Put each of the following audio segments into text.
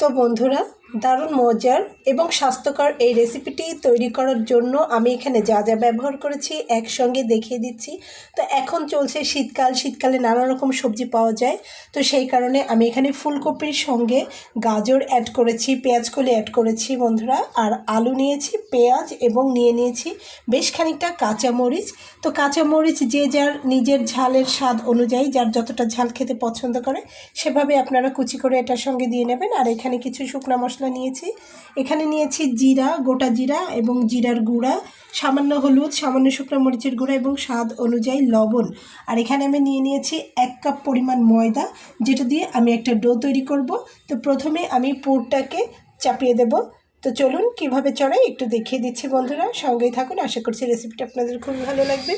তো বন্ধুরা, দারুণ মজার এবং স্বাস্থ্যকর এই রেসিপিটি তৈরি করার জন্য আমি এখানে যা যা ব্যবহার করেছি একসঙ্গে দেখিয়ে দিচ্ছি। তো এখন চলছে শীতকাল, শীতকালে নানা রকম সবজি পাওয়া যায়। তো সেই কারণে আমি এখানে ফুলকপির সঙ্গে গাজর অ্যাড করেছি, পেঁয়াজকলি অ্যাড করেছি বন্ধুরা, আর আলু নিয়েছি, পেঁয়াজ এবং নিয়েছি বেশ খানিকটা কাঁচামরিচ। তো কাঁচামরিচ যে যার নিজের ঝালের স্বাদ অনুযায়ী যার যতটা ঝাল খেতে পছন্দ করে সেভাবে আপনারা কুচি করে এটার সঙ্গে দিয়ে নেবেন। আর এখানে কিছু শুকনো মশলা নিয়েছি, এখানে নিয়েছি জিরা, গোটা জিরা এবং জিরার গুঁড়া, সামান্য হলুদ, সামান্য শুকনো মরিচের গুঁড়া এবং স্বাদ অনুযায়ী লবণ। আর এখানে আমি নিয়েছি 1 কাপ পরিমাণ ময়দা, যেটা দিয়ে আমি একটা ডো তৈরি করব। তো প্রথমে আমি পুরটাকে চাপিয়ে দেব। তো চলুন কিভাবে চড়াই একটু দেখিয়ে দিচ্ছি বন্ধুরা, সঙ্গেই থাকুন। আশা করছি রেসিপিটা আপনাদের খুব ভালো লাগবে।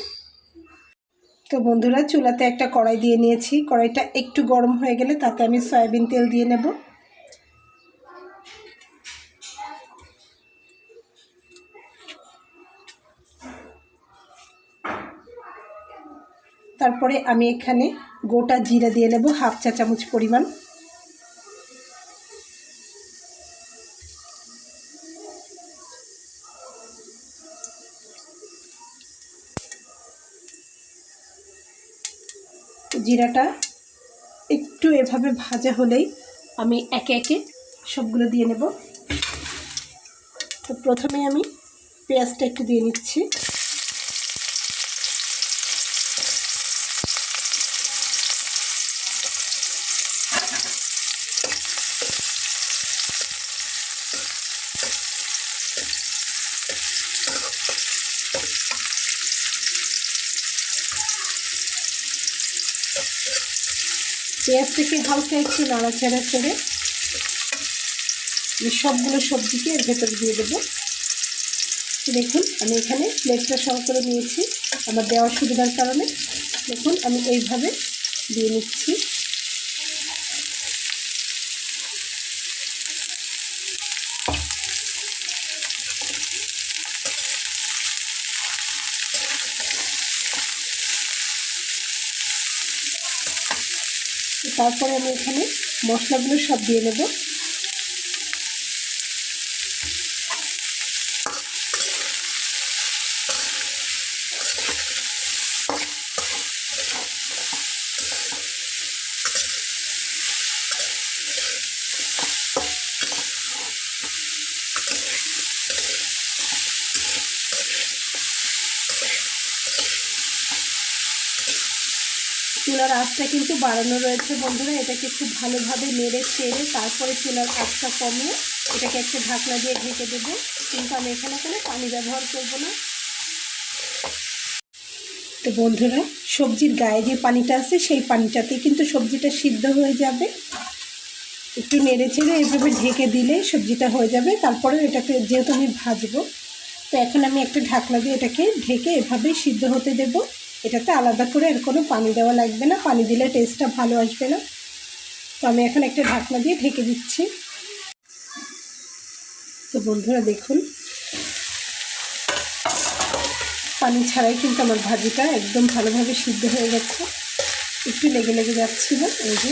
তো বন্ধুরা, চুলাতে একটা কড়াই দিয়ে নিয়েছি, কড়াইটা একটু গরম হয়ে গেলে তাতে আমি সয়াবিন তেল দিয়ে নেব। তারপরে আমি এখানে গোটা জিরা দিয়ে নেব 1/2 চা চামচ পরিমাণ। জিরাটা একটু এভাবে ভাজা হলেই আমি একে একে সবগুলো দিয়ে নেব। তো প্রথমে আমি পেঁয়াজটা একটু দিয়ে নিচ্ছি। পেঁয়াজটাকে হালকা একটু নাড়াচাড়া করে সবগুলো সবজিকে এর ভেতরে দিয়ে দেবো। দেখুন আমি এখানে প্লেটটা সহ করে নিয়েছি আমার দেওয়ার সুবিধার কারণে। দেখুন আমি এইভাবে দিয়ে নিচ্ছি। তারপরে আমি এখানে মশলাগুলো সব দিয়ে নেব। চুলার আঁচটা কিন্তু বাড়ানো রয়েছে বন্ধুরা, এটাকে খুব ভালোভাবে নেড়ে চেড়ে তারপরে চুলার আঁচটা কমিয়ে এটাকে একটা ঢাকনা দিয়ে ঢেকে দেবো। কিন্তু আমি এখানে কোনো পানি ব্যবহার করব না। তো বন্ধুরা, সবজির গায়ে যে পানিটা আছে সেই পানিটাতেই কিন্তু সবজিটা সিদ্ধ হয়ে যাবে। একটু নেড়ে চেড়ে এইভাবে ঢেকে দিলে সবজিটা হয়ে যাবে। তারপরে এটাকে যেহেতু আমি ভাজবো, তো এখন আমি একটা ঢাকনা দিয়ে এটাকে ঢেকে এভাবেই সিদ্ধ হতে দেব। এটাতে আলাদা করে আর কোনো পানি দেওয়া লাগবে না, পানি দিলে টেস্টটা ভালো আসবে না। তো আমি এখন একটা ঢাকনা দিয়ে ঢেকে দিচ্ছি। তো বন্ধুরা দেখুন, পানি ছাড়াই কিন্তু আমার ভাজিটা একদম ভালোভাবে সিদ্ধ হয়ে গেছে, একটু লেগে লেগে যাচ্ছিল। এই যে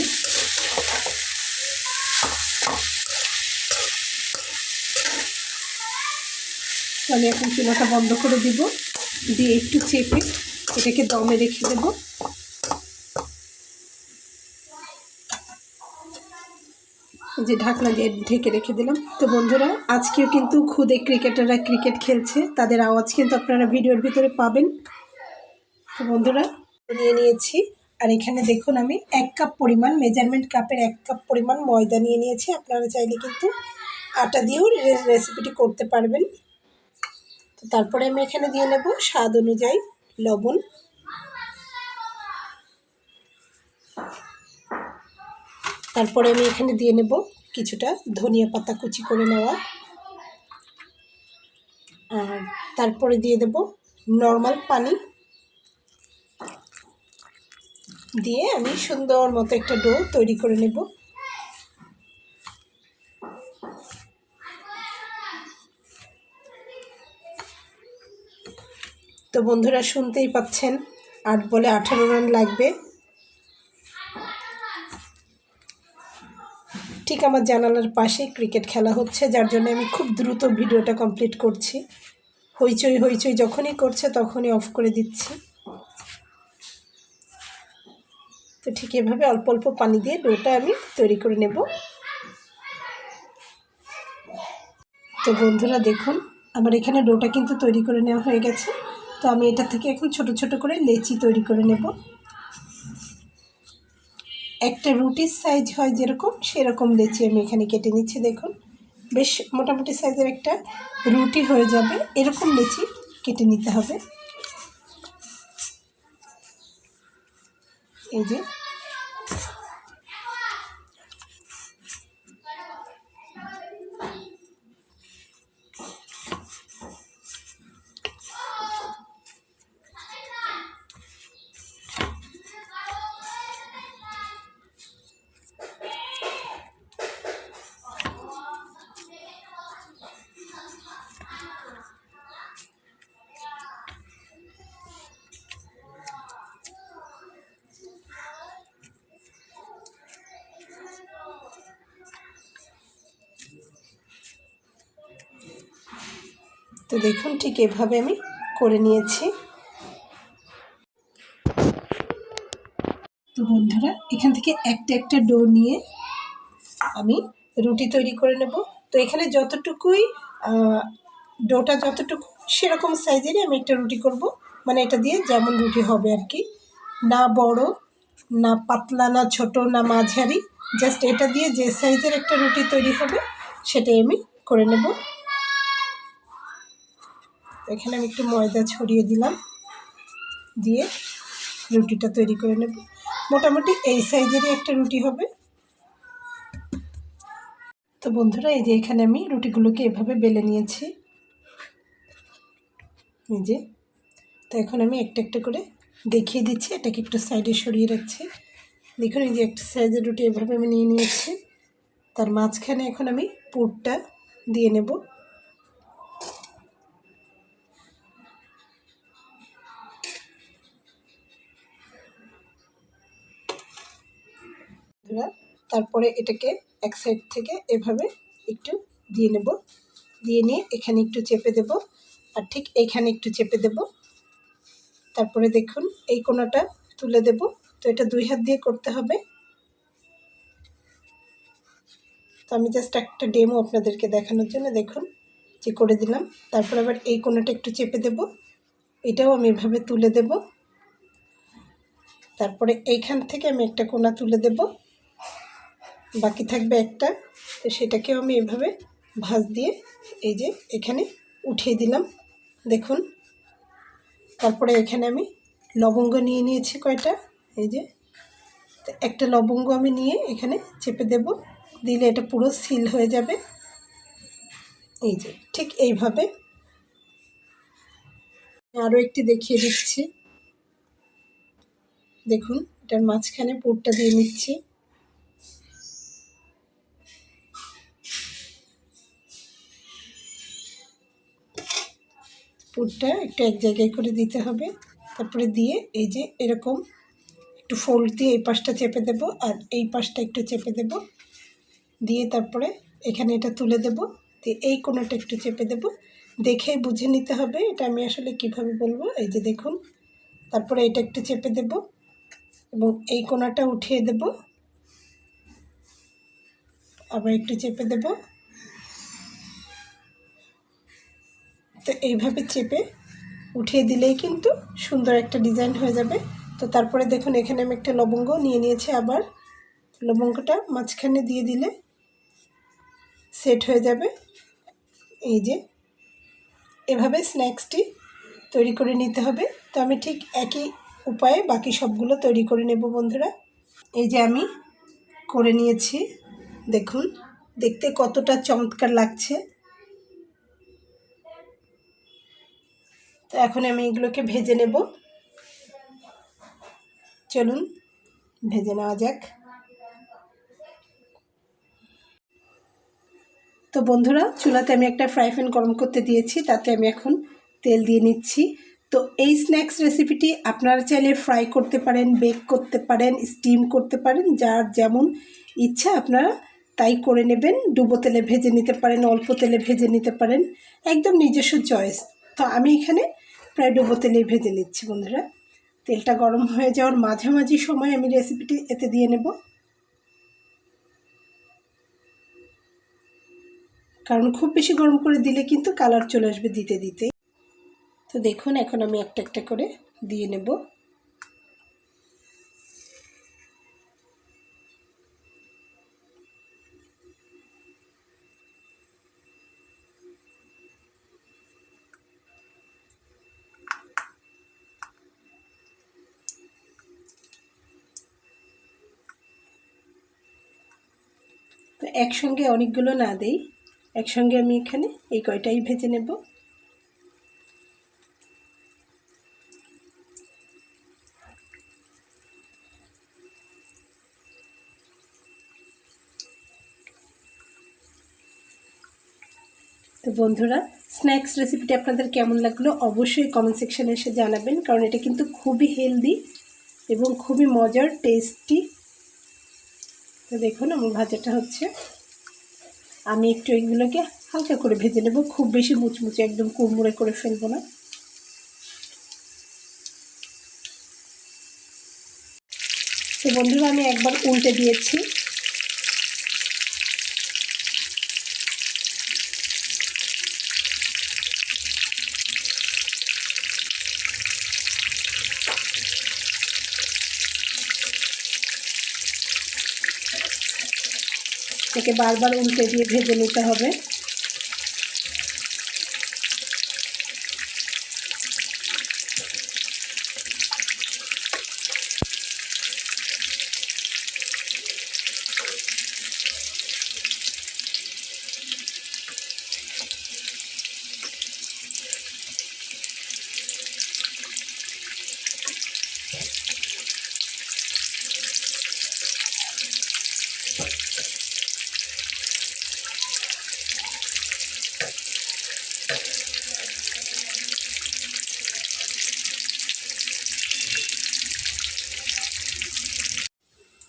আমি এখন চুলাটা বন্ধ করে দিব, দিয়ে একটু চেপে এটাকে দমে রেখে দেব। যে ঢাকনা দিয়ে ঢেকে রেখে দিলাম। তো বন্ধুরা, আজকেও কিন্তু খুদে ক্রিকেটাররা ক্রিকেট খেলছে, তাদের আওয়াজ কিন্তু আপনারা ভিডিওর ভিতরে পাবেন। তো বন্ধুরা, নিয়ে নিয়েছি। আর এখানে দেখুন আমি 1 কাপ পরিমাণ, মেজারমেন্ট কাপের 1 কাপ পরিমাণ ময়দা নিয়ে নিয়েছি। আপনারা চাইলে কিন্তু আটা দিয়েও রেসিপিটি করতে পারবেন। তো তারপরে আমি এখানে দিয়ে নেব স্বাদ অনুযায়ী লবণ। তারপরে আমি এখানে দিয়ে নেব কিছুটা ধনিয়া পাতা কুচি করে নেওয়া। আর তারপরে দিয়ে দেব নর্মাল পানি, দিয়ে আমি সুন্দর মতো একটা ডো তৈরি করে নেব। তো বন্ধুরা, শুনতেই পাচ্ছেন 8 বলে 18 রান লাগবে। ঠিক আমার জানালার পাশে ক্রিকেট খেলা হচ্ছে, যার জন্য আমি খুব দ্রুত ভিডিওটা কমপ্লিট করছি। হইচই হইচই যখনই করছে তখনই অফ করে দিচ্ছি। তো ঠিক এভাবে অল্প অল্প পানি দিয়ে ডোটা আমি তৈরি করে নেব। তো বন্ধুরা দেখুন, আমার এখানে ডোটা কিন্তু তৈরি করে নেওয়া হয়ে গেছে। তো আমি এটা থেকে এখন ছোট ছোট করে লেচি তৈরি করে নেব। একটা রুটির সাইজ হয় যেরকম, সেরকম লেচি আমি এখানে কেটে নিচ্ছি। দেখুন, বেশ মোটামুটি সাইজের একটা রুটি হয়ে যাবে, এরকম লেচি কেটে নিতে হবে। এই যে তো দেখুন, ঠিক এভাবে আমি করে নিয়েছি। তো বন্ধুরা, এখান থেকে একটা একটা ডো নিয়ে আমি রুটি তৈরি করে নেব। তো এখানে যতটুকুই ডোটা যতটুকু, সেরকম সাইজেরই আমি একটা রুটি করব। মানে এটা দিয়ে যেমন রুটি হবে আর কি, না বড় না পাতলা না ছোট না মাঝারি, জাস্ট এটা দিয়ে যে সাইজের একটা রুটি তৈরি হবে সেটাই আমি করে নেব। এখানে আমি একটু ময়দা ছড়িয়ে দিলাম, দিয়ে রুটিটা তৈরি করে নেব। মোটামুটি এই সাইজেরই একটা রুটি হবে। তো বন্ধুরা, এই যে এখানে আমি রুটিগুলোকে এভাবে বেলে নিয়েছি, এই যে। তো এখন আমি একটা একটা করে দেখিয়ে দিচ্ছি, এটাকে একটু সাইডে সরিয়ে রাখছি। দেখুন, এই যে একটা সাইজের রুটি এভাবে আমি নিয়ে নিয়েছি। তার মাঝখানে এখন আমি পুরটা দিয়ে নেব। তারপরে এটাকে এক সাইড থেকে এভাবে একটু দিয়ে নেব, দিয়ে নিয়ে এখানে একটু চেপে দেব, আর ঠিক এইখানে একটু চেপে দেব। তারপরে দেখুন, এই কোণাটা তুলে দেব। তো এটা দুই হাত দিয়ে করতে হবে। তো আমি জাস্ট একটা ডেমো আপনাদেরকে দেখানোর জন্য দেখুন যে করে দিলাম। তারপর আবার এই কোণাটা একটু চেপে দেব, এটাও আমি এভাবে তুলে দেব। তারপরে এইখান থেকে আমি একটা কোণা তুলে দেব, বাকি থাকবে একটা। তো সেটাকেও আমি এভাবে ভাঁজ দিয়ে এই যে এখানে উঠিয়ে দিলাম, দেখুন। তারপরে এখানে আমি লবঙ্গ নিয়ে নিয়েছি কয়টা, এই যে। তো একটা লবঙ্গ আমি নিয়ে এখানে চেপে দেব, দিলে এটা পুরো সিল হয়ে যাবে। এই যে ঠিক এইভাবে। আরও একটি দেখিয়ে দিচ্ছি, দেখুন। এটার মাঝখানে পুরটা দিয়ে নিচ্ছি। পুরটা একটু এক জায়গায় করে দিতে হবে। তারপরে দিয়ে এই যে এরকম একটু ফোল্ড দিয়ে এই পাশটা চেপে দেব, আর এই পাশটা একটু চেপে দেব, দিয়ে তারপরে এখানে এটা তুলে দেব, দিয়ে এই কোণাটা একটু চেপে দেব। দেখেই বুঝে নিতে হবে এটা আমি আসলে কিভাবে বলবো। এই যে দেখুন, তারপরে এটা একটু চেপে দেব এবং এই কোণাটা উঠিয়ে দেব, আবার একটু চেপে দেব। তো এইভাবে চেপে উঠিয়ে দিলেই কিন্তু সুন্দর একটা ডিজাইন হয়ে যাবে। তো তারপরে দেখুন, এখানে আমি একটা লবঙ্গ নিয়ে নিয়েছি, আবার লবঙ্গটা মাঝখানে দিয়ে দিলে সেট হয়ে যাবে। এই যে এভাবে স্ন্যাক্সটি তৈরি করে নিতে হবে। তো আমি ঠিক একই উপায়ে বাকি সবগুলো তৈরি করে নেব বন্ধুরা। এই যে আমি করে নিয়েছি, দেখুন দেখতে কতটা চমৎকার লাগছে। তো এখন আমি এগুলোকে ভেজে নেব, চলুন ভেজে নেওয়া যাক। তো বন্ধুরা, চুলাতে আমি একটা ফ্রাই প্যান গরম করতে দিয়েছি, তাতে আমি এখন তেল দিয়ে নিচ্ছি। তো এই স্ন্যাক্স রেসিপিটি আপনারা চাইলে ফ্রাই করতে পারেন, বেক করতে পারেন, স্টিম করতে পারেন, যার যেমন ইচ্ছা আপনারা তাই করে নেবেন। ডুবো তেলে ভেজে নিতে পারেন, অল্প তেলে ভেজে নিতে পারেন, একদম নিজস্ব চয়েস। তো আমি এখানে প্রায় ডুবো তেলেই ভেজে নিচ্ছি বন্ধুরা। তেলটা গরম হয়ে যাওয়ার মাঝামাঝি সময় আমি রেসিপিটি এতে দিয়ে নেব, কারণ খুব বেশি গরম করে দিলে কিন্তু কালার চলে আসবে দিতে দিতে। তো দেখুন এখন আমি একটা একটা করে দিয়ে নেব। তো একসঙ্গে অনেকগুলো না দেই, একসঙ্গে আমি এখানে এই কয়টাই ভেজে নেব। তো বন্ধুরা, স্ন্যাক্স রেসিপিটি আপনাদের কেমন লাগলো অবশ্যই কমেন্ট সেকশানে এসে জানাবেন, কারণ এটা কিন্তু খুবই হেলদি এবং খুবই মজার, টেস্টি। তো দেখুন আমার ভাজাটা হচ্ছে, আমি একটু এগুলোকে হালকা করে ভেজে নেব, খুব বেশি মুচমুচে একদম কুড়মুড়ে করে ফেলবো না। তো বন্ধুরা আমি একবার উল্টে দিয়েছি। একে বারবার উল্টে দিয়ে ভেজে নিতে হবে।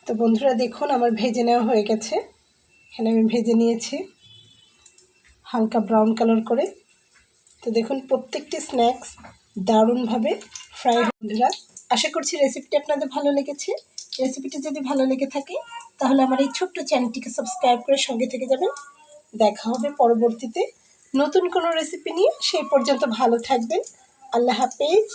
তো বন্ধুরা দেখুন আমার ভেজে নেওয়া হয়ে গেছে। এখানে আমি ভেজে নিয়েছি হালকা ব্রাউন কালার করে। তো দেখুন প্রত্যেকটি স্ন্যাক্স দারুণভাবে ফ্রাই। বন্ধুরা আশা করছি রেসিপিটি আপনাদের ভালো লেগেছে। রেসিপিটি যদি ভালো লেগে থাকে তাহলে আমার এই ছোট্ট চ্যানেলটিকে সাবস্ক্রাইব করে সঙ্গে থেকে যাবেন। দেখা হবে পরবর্তীতে নতুন কোনো রেসিপি নিয়ে। সেই পর্যন্ত ভালো থাকবেন। আল্লাহ হাফেজ।